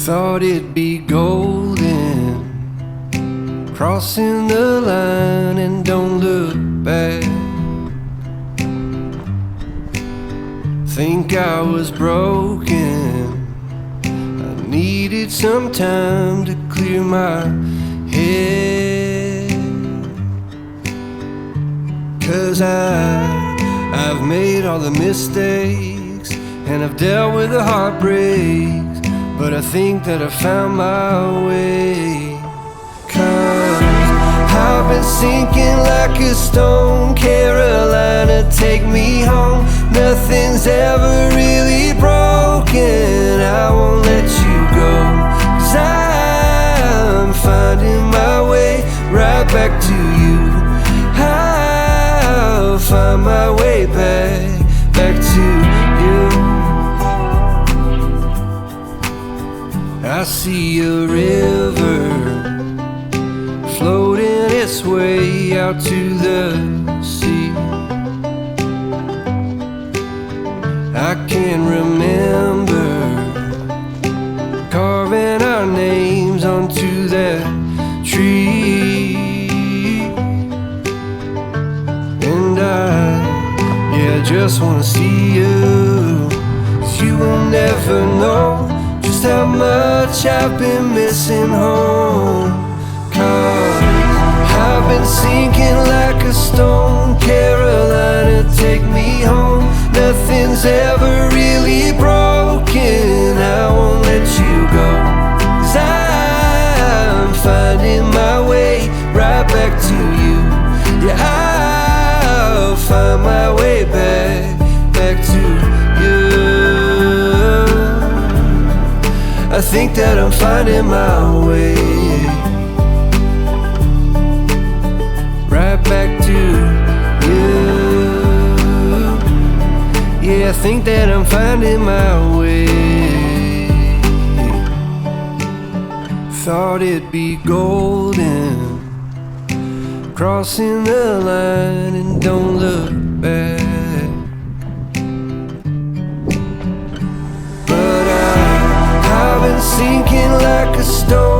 Thought it'd be golden, crossing the line and don't look back. Think I was broken, I needed some time to clear my head. 'Cause I've made all the mistakes and I've dealt with the heartbreaks, but I think that I found my way. 'Cause I've been sinking like a stone. Carolina, take me home. Nothing's ever really broken. I won't let you go. 'Cause I'm finding my way right back to you. I'll find my way back to you. I see a river floating its way out to the sea. I can remember carving our names onto that tree. And I just wanna see you, 'cause you will never know just how much I've been missing home. 'Cause I've been sinking like a stone. Carolina, take me home. Nothing's ever really broken. I won't let you go. 'Cause I'm finding my way right back to you. Yeah, I'll find my way back to you. I think that I'm finding my way right back to you. Yeah, I think that I'm finding my way. Thought it'd be golden, crossing the line and don't look back. But I've been sinking like a stone.